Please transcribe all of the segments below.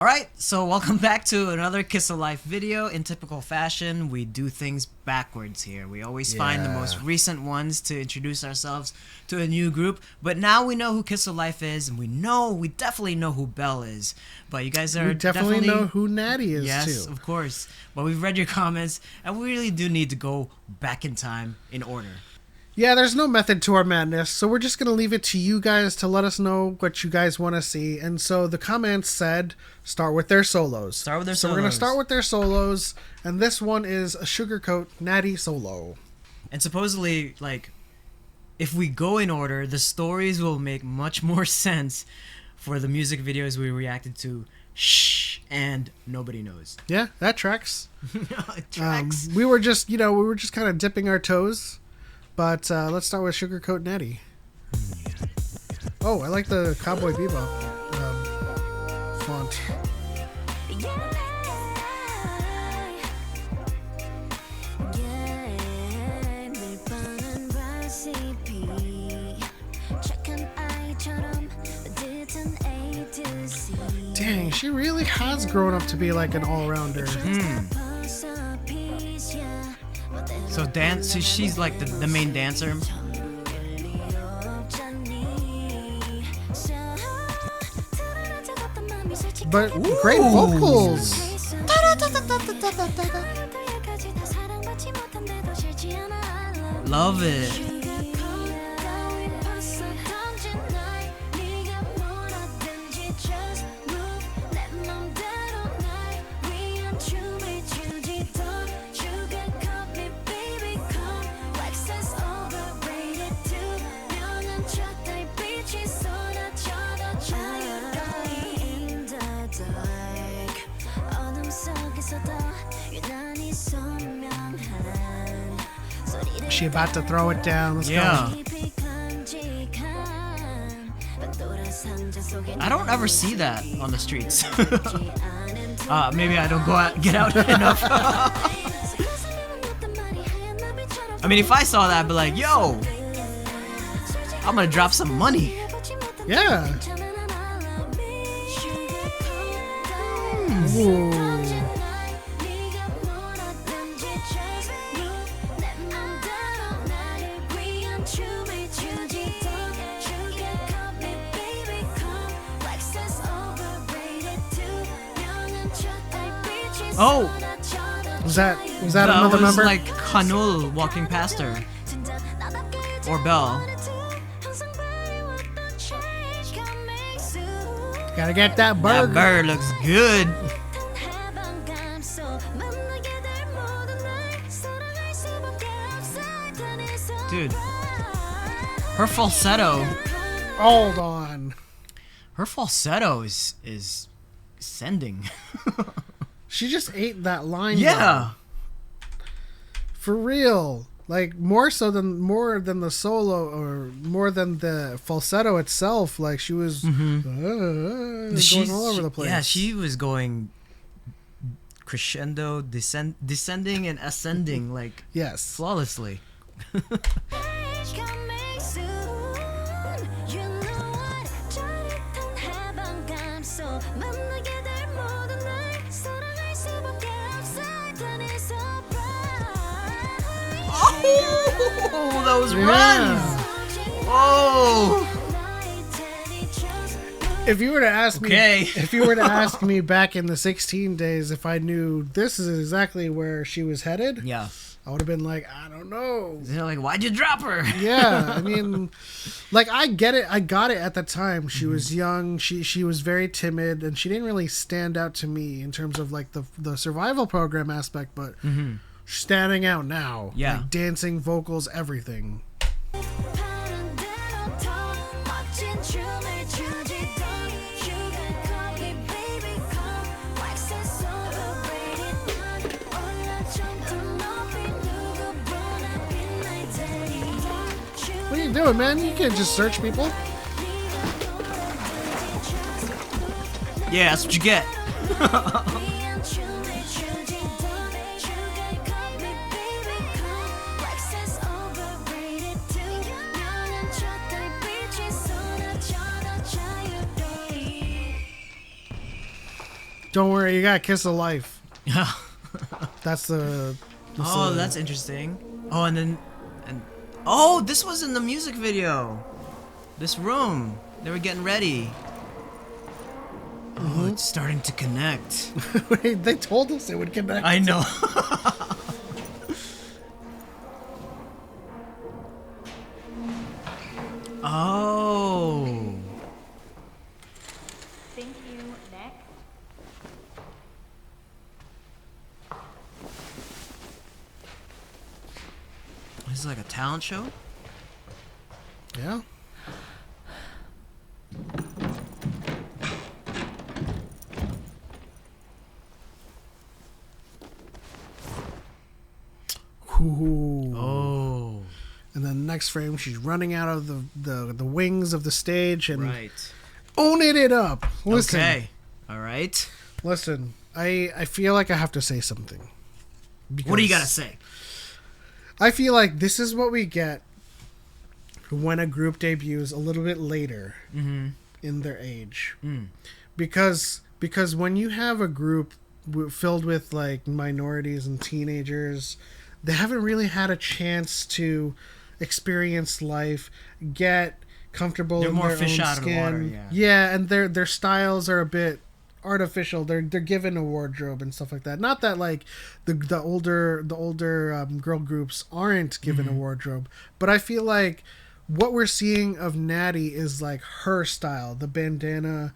Alright, so welcome back to another Kiss of Life video. In typical fashion, we do things backwards here. We always find the most recent ones to introduce ourselves to a new group. But now we know who Kiss of Life is, and we definitely know who Belle is. But you guys are we definitely know who Natty is, yes, too. of course. But we've read your comments, and we really do need to go back in time in order. Yeah, there's no method to our madness, so we're just going to leave it to you guys to let us know what you guys want to see. And so the comments said, start with their solos. So we're going to start with their solos, and this one is a Sugarcoat Natty solo. And supposedly, if we go in order, the stories will make much more sense for the music videos we reacted to. Shh, and Nobody Knows. Yeah, that tracks. It tracks. We were just kind of dipping our toes. But let's start with Sugarcoat Natty. Oh, I like the Cowboy Bebop font. Dang, she really has grown up to be like an all-rounder. So she's like the main dancer. But great vocals. Love it. She about to throw it down. Let's go. I don't ever see that on the streets. Maybe I don't get out enough. I mean, if I saw that, I'd be like, yo, I'm gonna drop some money. Yeah. Ooh. Oh, was that another member? Like Haneul walking past her, or Belle. Gotta get that bird. That bird looks good. Dude, her falsetto. Hold on. Her falsetto is sending. She just ate that line. Yeah. Though. For real. Like more than the solo or more than the falsetto itself. Like she was going all over the place. Yeah, she was going crescendo, descending and ascending like yes, flawlessly. Oh, those runs! Oh! If you were to ask me back in the 16 days if I knew this is exactly where she was headed, yeah, I would have been like, I don't know. They're like, why'd you drop her? Yeah, I mean, like I get it. I got it at the time. She was young. She was very timid, and she didn't really stand out to me in terms of like the survival program aspect, but. Standing out now. Yeah. Like dancing, vocals, everything. What are you doing, man? You can't just search people. Yeah, that's what you get. Don't worry, you got Kiss of Life. Yeah. That's the. Oh, that's interesting. Oh, and oh, this was in the music video. This room. They were getting ready. Oh, it's starting to connect. Wait, they told us it would connect. I know. Oh. Thank you. Next. This is like a talent show? Yeah. Ooh. Oh. And then next frame, she's running out of the wings of the stage and Right. owning it up. Listen, Okay. All right. listen. I feel like I have to say something. What do you got to Because say? I feel like this is what we get when a group debuts a little bit later in their age. Because when you have a group filled with like minorities and teenagers, they haven't really had a chance to experience life, get comfortable They're in more their fish own out of the skin. water, Yeah, and their styles are a bit artificial. They're given a wardrobe and stuff like that. Not that like the older girl groups aren't given a wardrobe, but I feel like what we're seeing of Natty is like her style, the bandana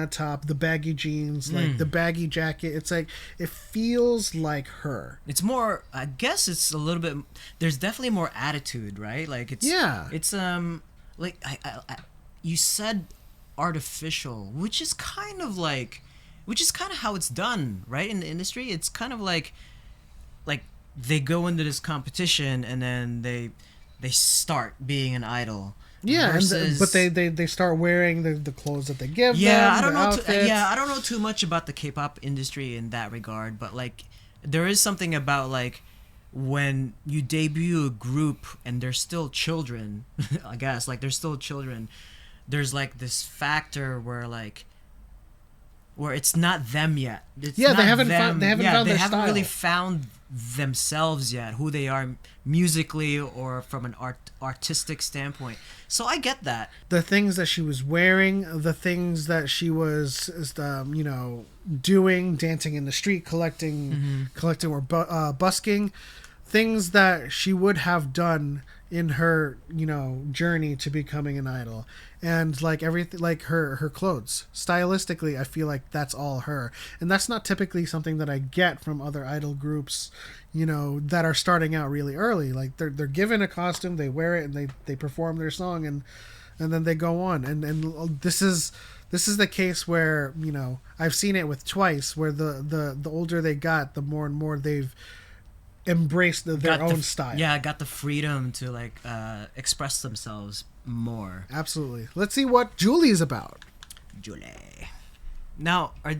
top, the baggy jeans, like the baggy jacket. It's like it feels like her. It's more, I guess it's a little bit, there's definitely more attitude, right? Like it's like I you said artificial, which is kind of how it's done, right? In the industry, it's kind of like they go into this competition and then they start being an idol. Yeah, versus, but they start wearing the clothes that they give them. I don't the know. outfits. I don't know too much about the K-pop industry in that regard, but like there is something about like when you debut a group and they're still children, I guess like they're still children. There's like this factor where it's not them yet. It's Yeah, they not haven't them. found their haven't style. really found themselves yet, who they are musically or from an artistic standpoint. So I get that. The things that she was wearing, the things that she was, doing, dancing in the street, collecting or busking, things that she would have done in her, journey to becoming an idol. And like everything, like her clothes, stylistically, I feel like that's all her. And that's not typically something that I get from other idol groups, that are starting out really early. Like they're given a costume, they wear it, and they perform their song, and then they go on. And this is the case where I've seen it with Twice, where the older they got, the more and more they've embraced their own style. Yeah, got the freedom to like express themselves more. Absolutely. Let's see what Julie's about. Julie. Now, I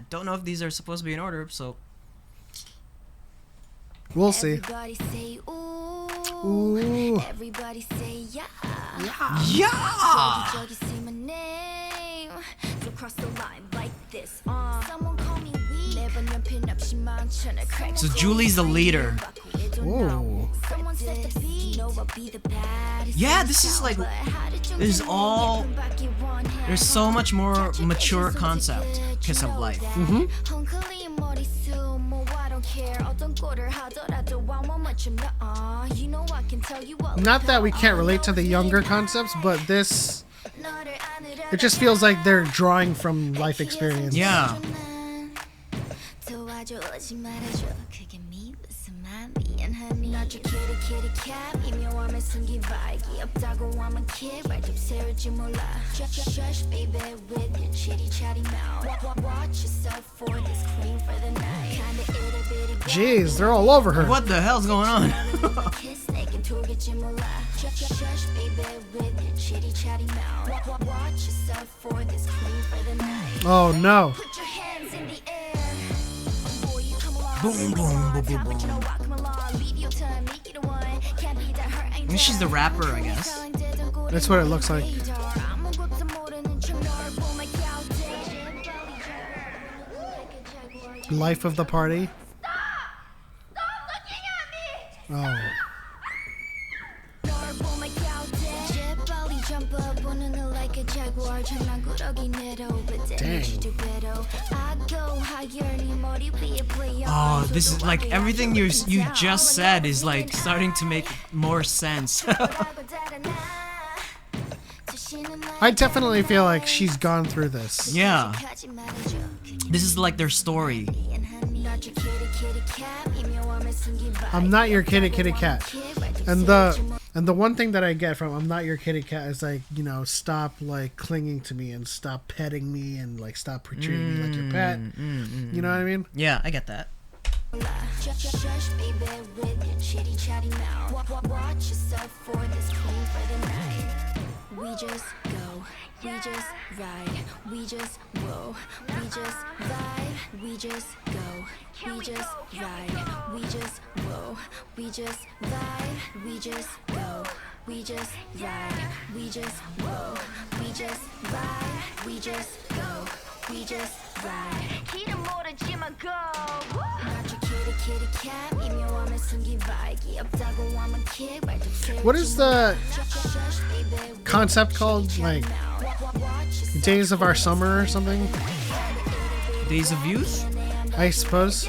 don't know if these are supposed to be in order, so We'll see. Everybody say ooh. Ooh. Everybody say yeah. yeah. Juggy say my name. Don't cross the line like this. Someone call me weak. So Julie's the leader. Ooh. Someone set the beat. I'll be the baddest. Yeah, this is like there's so much more mature concept. Kiss of Life. Not that we can't relate to the younger concepts, but this, it just feels like they're drawing from life experience. Yeah. Jeez, they're all over her. What the hell's going on? Oh no. Boom, boom, boom, boom, boom. I mean, she's the rapper, I guess. That's what it looks like. life of the party. Oh. Dang. Oh, this is like everything you just said is like starting to make more sense. I definitely feel like she's gone through this. Yeah. This is like their story. I'm not your kitty cat. And the one thing that I get from I'm not your kitty cat is like, you know, stop like clinging to me and stop petting me and like stop treating me like your pet. You know what I mean? Yeah, I get that. We just go, we just ride, we just whoa, we just vibe, we just go, we just ride, we just whoa, we just vibe, we just go, we just ride, we just whoa, we just vibe, we just go, we just ride. 길은 모르지만 go. Kitty cat, 미묘함에 숨긴 vibe, 없다고 하면 kick, What is the concept called? Like Days of Our Summer or something? Days of Youth? I suppose.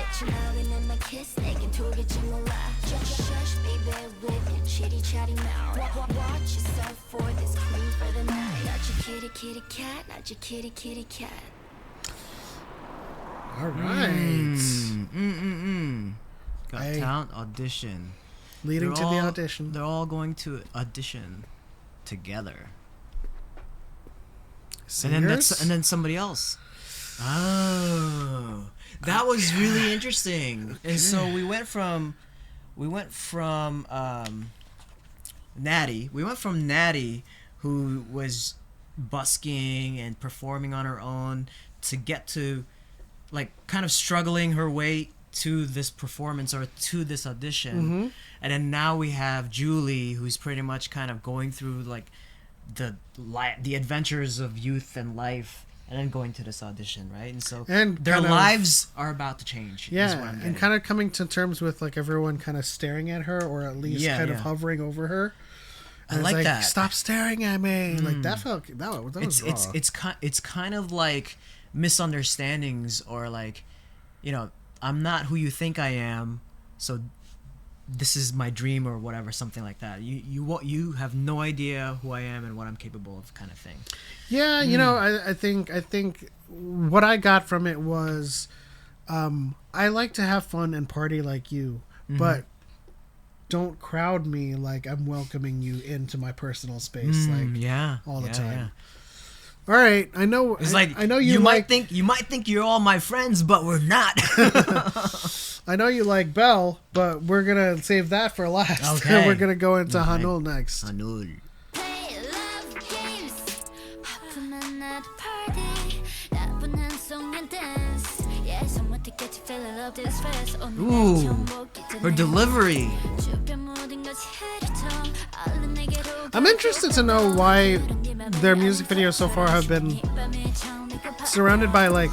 All right. Got Talent audition. Leading to the audition. They're all going to audition together. Singers? And then somebody else. Oh, that was really interesting. And so we went from Natty. We went from Natty, who was busking and performing on her own, to get to like kind of struggling her way to this performance or to this audition. And then now we have Julie, who's pretty much kind of going through like the adventures of youth and life, and then going to this audition, right? And so their lives are about to change. Yeah, and kind of coming to terms with like everyone kind of staring at her, or at least kind of hovering over her. And I like that. Stop staring at me. Like that was raw. It's kind of like misunderstandings, or like, you know, I'm not who you think I am, so this is my dream or whatever, something like that. You have no idea who I am and what I'm capable of, kind of thing. Yeah, you know, I think what I got from it was, I like to have fun and party like you, but don't crowd me like I'm welcoming you into my personal space, all the time. Yeah. All right, I know. It's like I know you might think you're all my friends, but we're not. I know you like Belle, but we're gonna save that for last. Okay. We're gonna go into Haneul next. Haneul. Ooh, her delivery. I'm interested to know why their music videos so far have been surrounded by like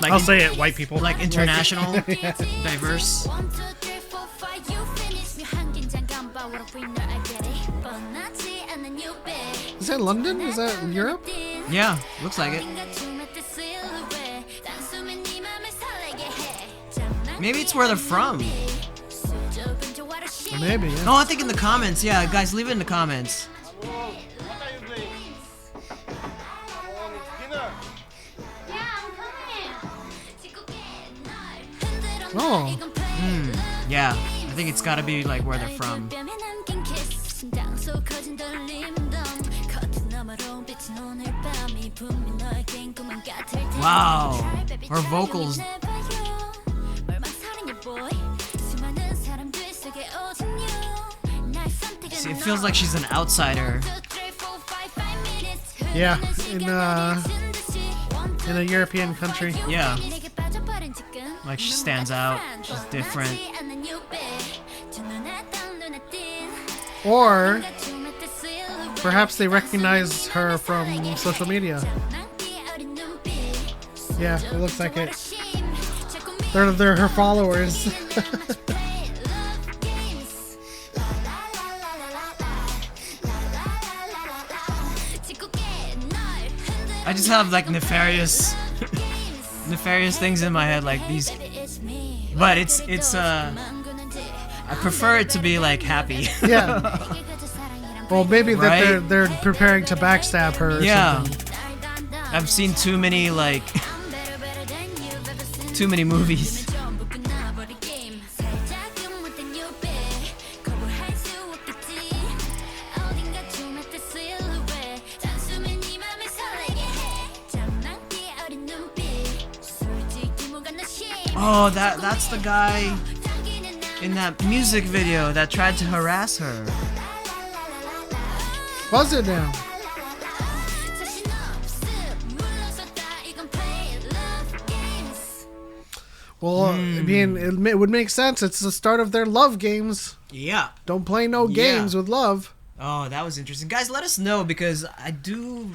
I'll say it, white people. Like international, diverse. Is that London? Is that Europe? Yeah, looks like it. Maybe it's where they're from. Maybe, yeah. Oh, I think in the comments. Yeah, guys, leave it in the comments. Oh. Yeah, I think it's gotta be like where they're from. Wow, her vocals. See, it feels like she's an outsider. Yeah, in a European country. Yeah. Like she stands out. She's different. Or perhaps they recognize her from social media. Yeah, it looks like it. They're her followers. I just have like nefarious things in my head, like these. But it's I prefer it to be like happy. Yeah. Well, maybe Right? that they're preparing to backstab her. Or Yeah. something. I've seen too many movies. Oh, that's the guy in that music video that tried to harass her. Buzz it now. Well, I mean, it would make sense. It's the start of their love games. Yeah. Don't play no games with love. Oh, that was interesting. Guys, let us know, because I do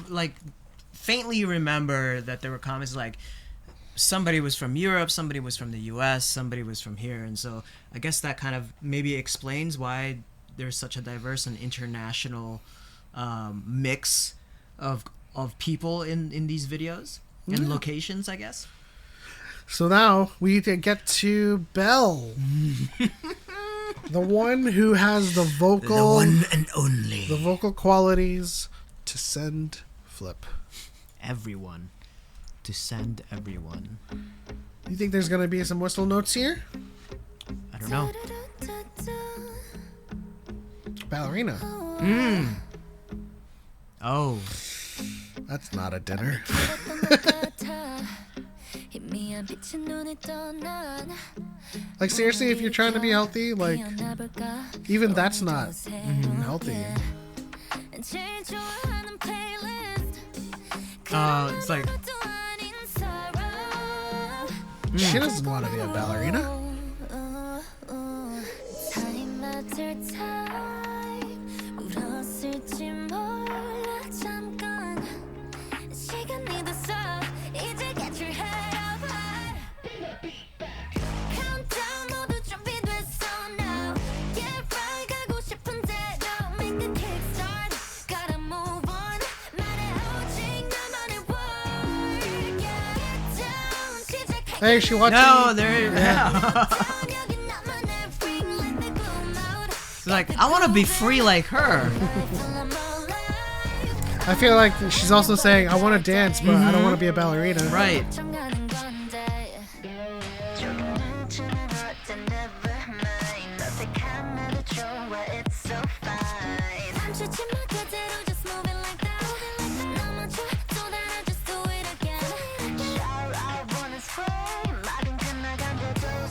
faintly remember that there were comments like somebody was from Europe, somebody was from the US, somebody was from here, and so I guess that kind of maybe explains why there's such a diverse and international mix of people in these videos and locations, I guess. So now we get to Belle. The one who has the vocal... The one and only. The vocal qualities to send flip. Everyone. To send everyone. You think there's going to be some whistle notes here? I don't know. Ballerina. Oh. That's not a dinner. Like, seriously, if you're trying to be healthy, like, even that's not healthy. It's like... She doesn't want to be a ballerina. Hey, she watching? No, there. Yeah. It's like, I want to be free like her. I feel like she's also saying, I want to dance, but I don't want to be a ballerina. Right.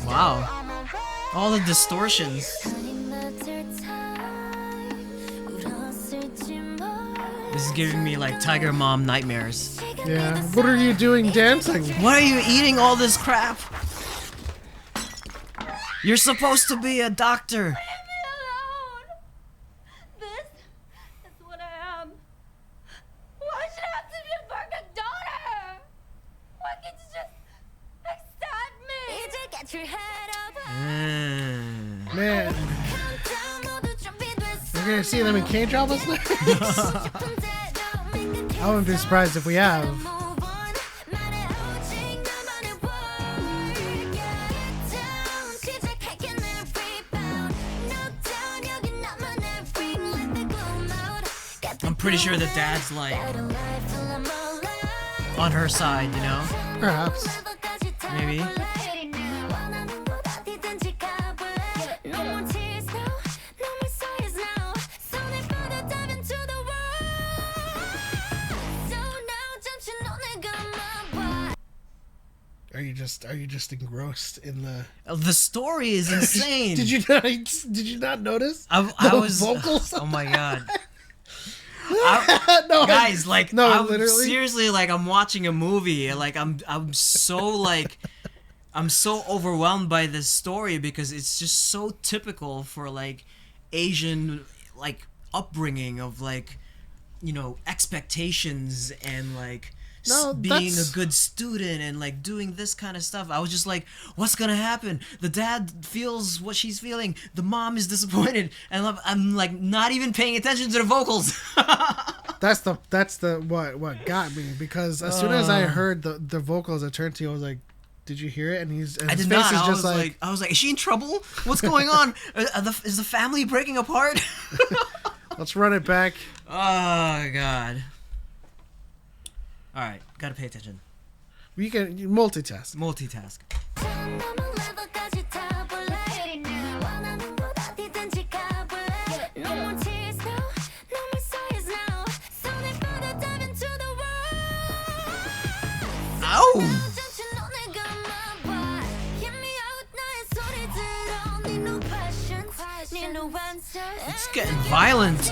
Wow. All the distortions. This is giving me like Tiger Mom nightmares. Yeah. What are you doing dancing? Why are you eating all this crap? You're supposed to be a doctor. Leave me alone. This is what I am. Why should I have to be a perfect daughter? Why can't you just accept me? Get your head up. Man. We're gonna see them in K-dramas next. I wouldn't be surprised if we have. I'm pretty sure the dad's like on her side, you know? Perhaps. Maybe. Are you just engrossed in the? The story is insane. Did you not notice? I the was vocals. Oh my god. No, Guys, like, no, I'm literally. seriously, like, I'm watching a movie, and like, I'm so like, I'm so overwhelmed by this story because it's just so typical for like Asian like upbringing of like, you know, expectations and like No, being that's- a good student and like doing this kind of stuff. I was just like, what's gonna happen? The dad feels what she's feeling. The mom is disappointed, and I'm like not even paying attention to the vocals. That's the what got me, because as soon as I heard the vocals, I turned to you. I was like, "Did you hear it?" And I his did face not. is I just was like, is she in trouble? What's going on? Is the family breaking apart? let's run it back. Oh God. All right, gotta pay attention. You can multitask. Multitask. Ow! It's getting violent.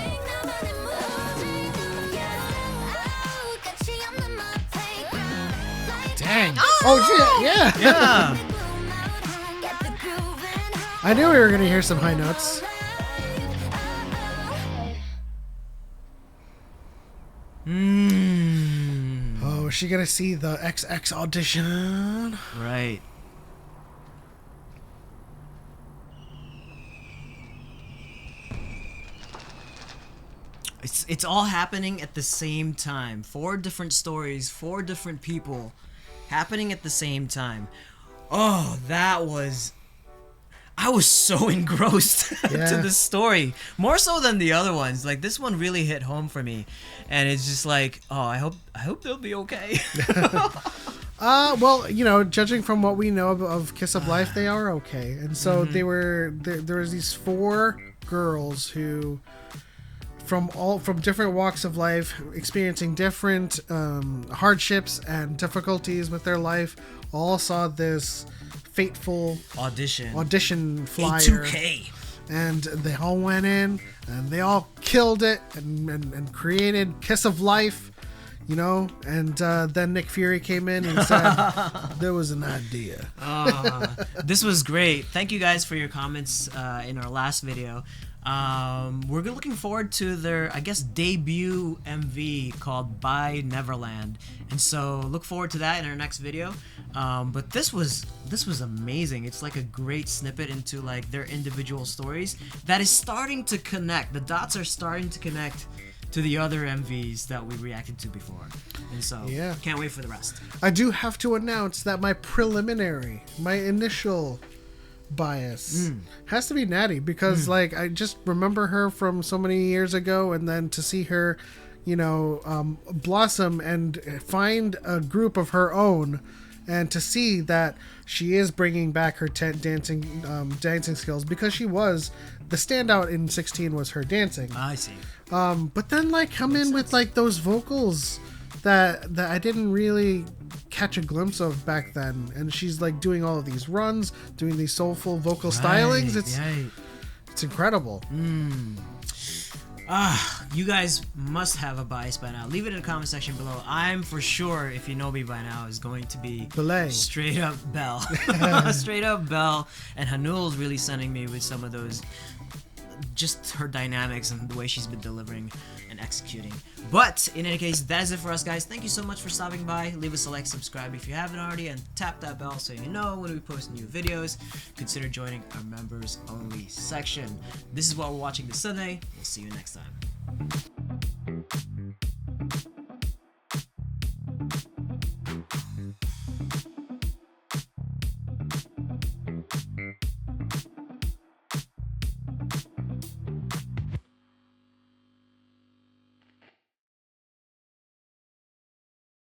Dang. Oh shit! Yeah. Yeah. I knew we were gonna hear some high notes. Oh, is she gonna see the XX audition? Right. It's all happening at the same time. 4 different stories, 4 different people happening at the same time. Oh, I was so engrossed Yeah. to this story, more so than the other ones. Like this one really hit home for me, and it's just like, oh, I hope they'll be okay. Well, you know, judging from what we know of Kiss of Life, they are okay. And so they were there was these 4 girls who from different walks of life, experiencing different hardships and difficulties with their life, all saw this fateful audition flyer. A2K. And they all went in and they all killed it and created Kiss of Life, you know. And then Nick Fury came in and said there was an idea. This was great. Thank you guys for your comments in our last video. We're looking forward to their, I guess, debut MV called By Neverland, and so look forward to that in our next video. But this was amazing. It's like a great snippet into like their individual stories that is starting to connect. The dots are starting to connect to the other MVs that we reacted to before, and so Yeah. can't wait for the rest. I do have to announce that my initial bias has to be Natty, because like I just remember her from so many years ago, and then to see her, you know, blossom and find a group of her own, and to see that she is bringing back her dancing skills, because she was the standout in 16 was her dancing. I see. But then like come in with like those vocals that I didn't really catch a glimpse of back then, and she's like doing all of these runs, doing these soulful vocal stylings. It's incredible. You guys must have a bias by now. Leave it in the comment section below. I'm for sure, if you know me by now, is going to be Belle. straight up Belle. Straight up Belle. And Haneul's really sending me with some of those, just her dynamics and the way she's been delivering and executing. But in any case, that is it for us, guys. Thank you so much for stopping by. Leave us a like, subscribe if you haven't already, and tap that bell so you know when we post new videos. Consider joining our members only section. This is what we're watching this Sunday. We'll see you next time.